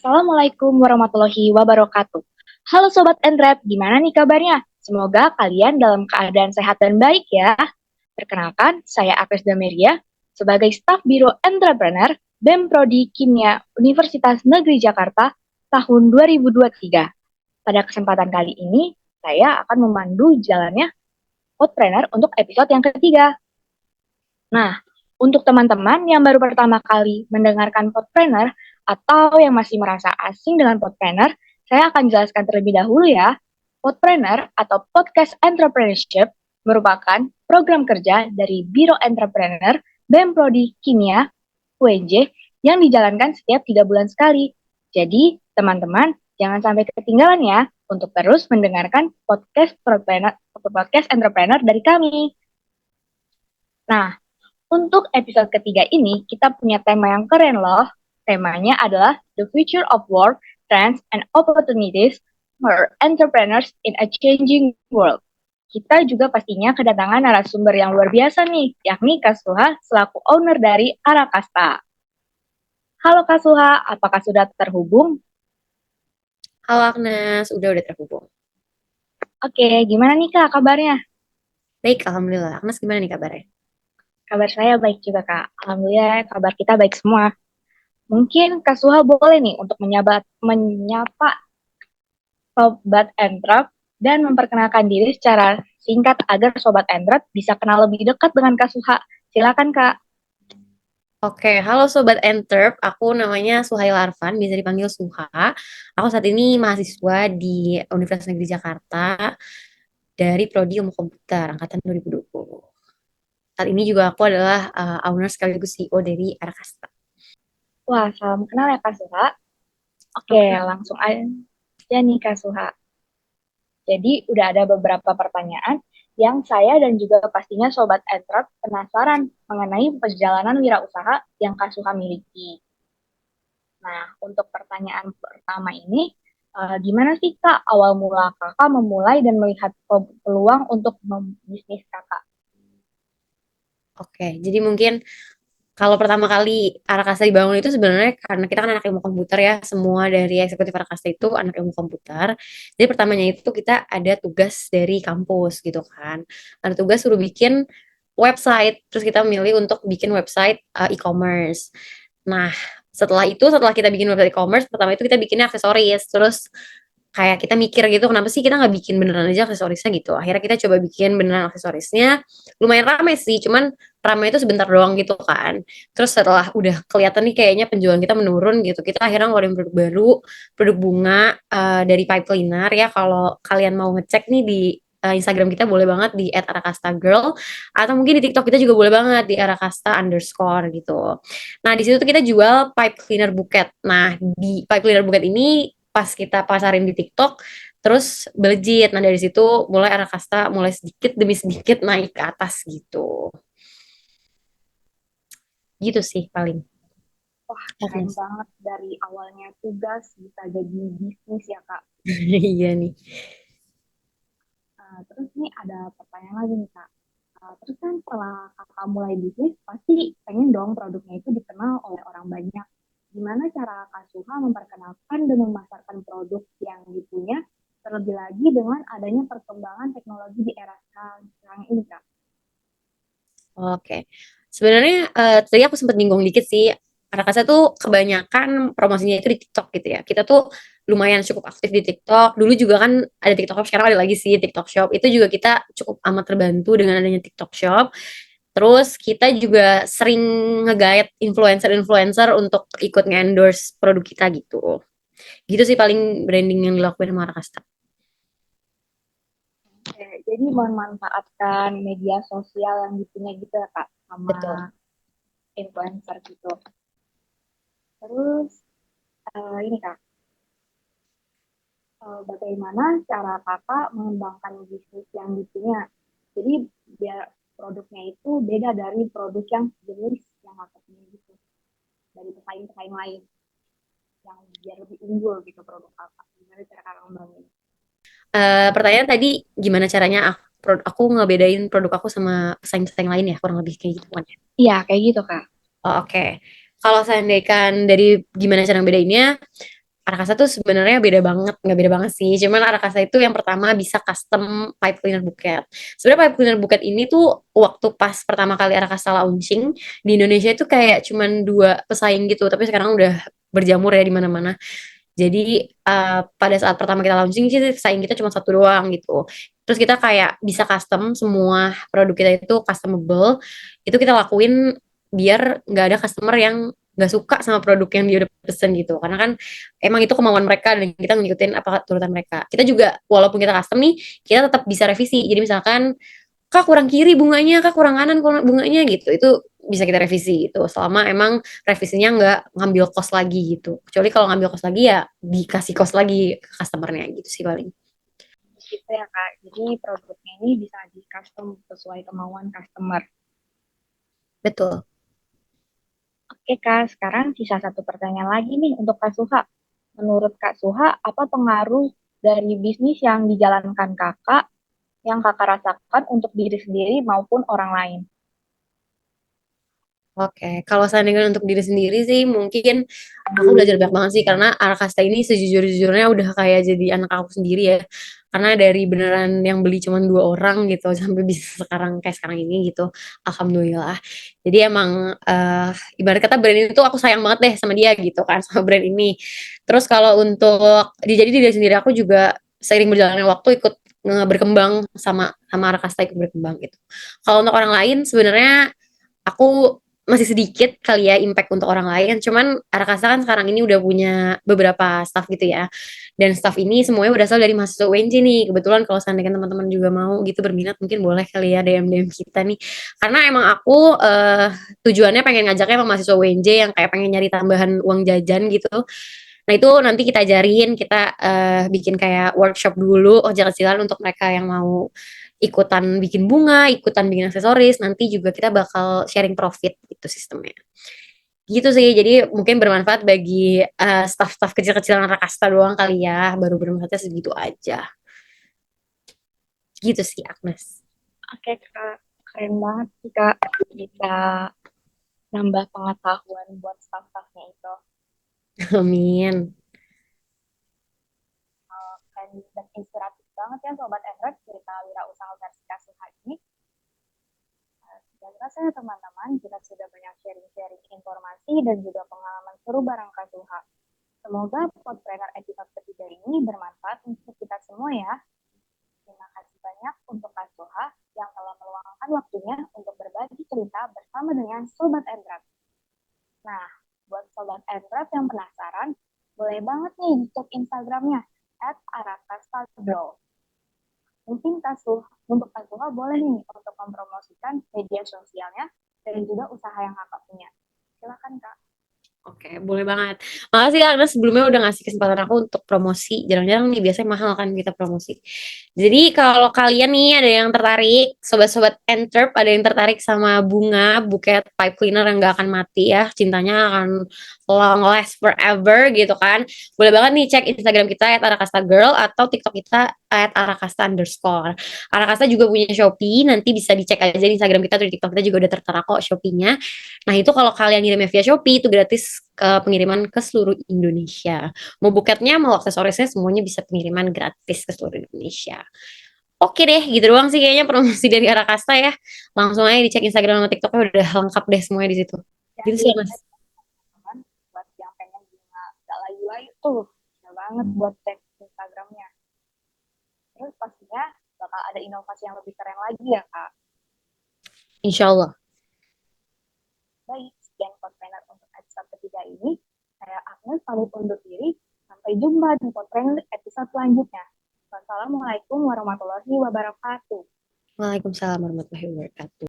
Assalamualaikum warahmatullahi wabarakatuh. Halo Sobat Endrep, gimana nih kabarnya? Semoga kalian dalam keadaan sehat dan baik ya. Perkenalkan, saya Agnes Dameria, sebagai staf Biro Entrepreneur BEM Prodi Kimia Universitas Negeri Jakarta tahun 2023. Pada kesempatan kali ini, saya akan memandu jalannya Podpreneur untuk episode yang ketiga. Nah, untuk teman-teman yang baru pertama kali mendengarkan Podpreneur atau yang masih merasa asing dengan Podpreneur, saya akan jelaskan terlebih dahulu ya. Podpreneur atau Podcast Entrepreneurship merupakan program kerja dari Biro Entrepreneur BEM Prodi Kimia UNJ yang dijalankan setiap 3 bulan sekali. Jadi, teman-teman jangan sampai ketinggalan ya untuk terus mendengarkan podcast entrepreneur dari kami. Nah, untuk episode ketiga ini, kita punya tema yang keren loh. Temanya adalah The Future of Work, Trends and Opportunities for Entrepreneurs in a Changing World. Kita juga pastinya kedatangan narasumber yang luar biasa nih, yakni Kak Suha selaku owner dari Arakasta. Halo Kak Suha, apakah sudah terhubung? Halo Agnes, udah terhubung. Oke, gimana nih Kak kabarnya? Baik, Alhamdulillah. Agnes gimana nih kabarnya? Kabar saya baik juga Kak. Alhamdulillah kabar kita baik semua. Mungkin Kak Suha boleh nih untuk menyapa Sobat Entrep dan memperkenalkan diri secara singkat agar Sobat Entrep bisa kenal lebih dekat dengan Kak Suha. Silakan Kak. Oke, halo Sobat Enterp. Aku namanya Suhail Arfan, bisa dipanggil Suha. Aku saat ini mahasiswa di Universitas Negeri Jakarta dari Prodi Ilmu Komputer, Angkatan 2020. Saat ini juga aku adalah owner sekaligus CEO dari Arakasta. Wah, salam kenal ya Kak Suha. Oke, Oke. langsung aja nih Kak Suha. Jadi udah ada beberapa pertanyaan yang saya dan juga pastinya Sobat Entrep penasaran mengenai perjalanan wirausaha yang Kak Suha miliki. Nah, untuk pertanyaan pertama ini, gimana sih Kak awal mula Kakak memulai dan melihat peluang untuk bisnis Kakak? Oke, jadi mungkin kalau pertama kali Arakasta dibangun itu sebenarnya karena kita kan anak ilmu komputer ya, semua dari eksekutif Arakasta itu anak ilmu komputer. Jadi pertamanya itu kita ada tugas dari kampus gitu kan. Ada tugas suruh bikin website, terus kita milih untuk bikin website e-commerce. Nah, setelah kita bikin website e-commerce, pertama itu kita bikinnya aksesoris, terus kayak kita mikir gitu kenapa sih kita nggak bikin beneran aja aksesorisnya gitu, akhirnya kita coba bikin beneran aksesorisnya, lumayan rame sih, cuman rame itu sebentar doang gitu kan. Terus setelah udah kelihatan nih kayaknya penjualan kita menurun gitu, kita akhirnya ngeluarin produk baru, produk bunga dari pipe cleaner ya. Kalau kalian mau ngecek nih di Instagram kita boleh banget di @arakasta_girl, atau mungkin di TikTok kita juga boleh banget di @arakasta_underscore gitu. Nah, di situ tuh kita jual pipe cleaner buket. Nah, di pipe cleaner buket ini pas kita pasarin di TikTok, terus melejit. Nah, dari situ mulai Arakasta mulai sedikit demi sedikit naik ke atas gitu. Gitu sih paling. Wah, keren Agnes. banget dari awalnya tugas bisa jadi bisnis ya Kak. Iya nih. Terus nih ada pertanyaan lagi nih Kak. Terus kan setelah Kakak mulai bisnis, pasti pengen dong produknya itu dikenal oleh orang banyak. Gimana cara Kak Suha memperkenalkan dan memasarkan produk yang dipunya, terlebih lagi dengan adanya perkembangan teknologi di era sekarang ini Kak? Oke. Sebenarnya tadi aku sempat nyinggung dikit sih. Arakasa tuh kebanyakan promosinya itu di TikTok gitu ya. Kita tuh lumayan cukup aktif di TikTok. Dulu juga kan ada TikTok Shop, sekarang ada lagi sih TikTok Shop. Itu juga kita cukup amat terbantu dengan adanya TikTok Shop. Terus kita juga sering nge-guide influencer-influencer untuk ikut nge-endorse produk kita gitu. Gitu sih paling branding yang dilakuin sama Arakasta. Oke, jadi memanfaatkan media sosial yang dipunya gitu ya Kak, sama Betul. influencer gitu. Terus ini Kak, bagaimana cara kakak mengembangkan bisnis yang dipunya? Jadi biar produknya itu beda dari produk yang jenis yang kakak punya gitu, dari pesaing-pesaing lain yang biar lebih unggul gitu produk kakak. Gimana cara kakak ngembangin? Pertanyaan tadi gimana caranya aku ngebedain produk aku sama pesaing-pesaing lain ya, kurang lebih kayak gitu kan ya. Iya, kayak gitu kak. Oh, oke. Kalau seandainya dari gimana cara ngebedainnya, Arakasa tuh sebenarnya beda banget, nggak beda banget sih. Cuman Arakasa itu yang pertama bisa custom pipe cleaner buket. Sebenarnya pipe cleaner buket ini tuh waktu pas pertama kali Arakasa launching di Indonesia itu kayak cuman dua pesaing gitu, tapi sekarang udah berjamur ya di mana-mana. Jadi pada saat pertama kita launching sih pesaing kita cuma satu doang gitu. Terus kita kayak bisa custom semua produk kita itu customable. Itu kita lakuin biar nggak ada customer yang nggak suka sama produk yang dia udah pesen gitu. Karena kan emang itu kemauan mereka dan kita ngikutin apa turutan mereka. Kita juga walaupun kita custom nih, kita tetap bisa revisi. Jadi misalkan kak kurang kiri bunganya, kak kurang kanan bunganya gitu. Itu bisa kita revisi gitu. Selama emang revisinya nggak ngambil cost lagi gitu. Kecuali kalau ngambil cost lagi ya dikasih cost lagi ke customernya gitu sih paling. Gitu ya Kak. Jadi produknya ini bisa di custom sesuai kemauan customer. Betul. Oke Kak, sekarang sisa satu pertanyaan lagi nih untuk Kak Suha. Menurut Kak Suha, apa pengaruh dari bisnis yang dijalankan Kakak yang Kakak rasakan untuk diri sendiri maupun orang lain? Oke, kalau seandainya untuk diri sendiri sih mungkin aku belajar banyak banget sih karena Arakasta ini sejujur-jujurnya udah kayak jadi anak aku sendiri ya. Karena dari beneran yang beli cuma dua orang gitu sampai bisa sekarang kayak sekarang ini gitu. Alhamdulillah. Jadi emang ibarat kata brand ini tuh aku sayang banget deh sama dia gitu kan sama brand ini. Terus kalau untuk jadi diri sendiri aku juga seiring berjalannya waktu ikut berkembang sama Arakasta ikut berkembang gitu. Kalau untuk orang lain sebenarnya aku masih sedikit kali ya impact untuk orang lain. Cuman Arakasa kan sekarang ini udah punya beberapa staff gitu ya. Dan staff ini semuanya berasal dari mahasiswa UNJ nih. Kebetulan kalau seandainya teman-teman juga mau gitu berminat mungkin boleh kali ya DM-DM kita nih. Karena emang aku tujuannya pengen ngajaknya emang mahasiswa UNJ yang kayak pengen nyari tambahan uang jajan gitu. Nah itu nanti kita ajarin, kita bikin kayak workshop dulu ojek kecilan untuk mereka yang mau ikutan bikin bunga, ikutan bikin aksesoris, nanti juga kita bakal sharing profit itu sistemnya. Gitu sih, jadi mungkin bermanfaat bagi staff-staff kecil-kecilan Rakasta doang kali ya, baru bermanfaatnya segitu aja. Gitu sih Agnes. Oke Kak, keren banget sih Kak. Bisa nambah pengetahuan buat staff-staffnya itu. Amin. Keren dan inspiratif banget ya Sobat Android cerita wirausaha versi Kasuha ini. Dan rasanya teman-teman, kita sudah banyak sharing-sharing informasi dan juga pengalaman seru bareng Kasuha. Semoga Podpreneur episode ketiga ini bermanfaat untuk kita semua ya. Terima kasih banyak untuk Kasuha yang telah meluangkan waktunya untuk berbagi cerita bersama dengan Sobat Android. Nah, buat Sobat Android yang penasaran, boleh banget nih cek Instagramnya @arakastagro. Mungkin untuk Kasuha boleh nih untuk mempromosikan media sosialnya dan juga usaha yang kakak punya. Silakan Kak. Oke, boleh banget. Makasih Kak, karena sebelumnya udah ngasih kesempatan aku untuk promosi. Jarang-jarang nih, biasanya mahal kan kita promosi. Jadi kalau kalian nih ada yang tertarik, sobat-sobat Entrep, ada yang tertarik sama bunga, buket pipe cleaner yang gak akan mati ya, cintanya akan long last forever gitu kan. Boleh banget nih cek Instagram kita @arakastagirl atau TikTok kita @arakasta_. Arakasta juga punya Shopee, nanti bisa dicek aja di Instagram kita atau di TikTok kita juga udah tertera kok Shopee-nya. Nah, itu kalau kalian ngirimnya via Shopee itu gratis pengiriman ke seluruh Indonesia. Mau buketnya, mau aksesorisnya semuanya bisa pengiriman gratis ke seluruh Indonesia. Oke deh, gitu doang sih kayaknya promosi dari Arakasta ya. Langsung aja dicek Instagram sama TikToknya udah lengkap deh semuanya di situ. Gitu Jadi sih, Mas. teman-teman, buat yang pengen bunga gak layu-layu tuh, bisa banget buat cek Instagramnya. Terus pastinya bakal ada inovasi yang lebih keren lagi ya Kak. Insya Allah. Baik, sekian Podpreneur untuk episode ketiga ini. Saya Agnes pamit undur diri. Sampai jumpa di Podpreneur episode selanjutnya. Wassalamualaikum warahmatullahi wabarakatuh. Waalaikumsalam warahmatullahi wabarakatuh.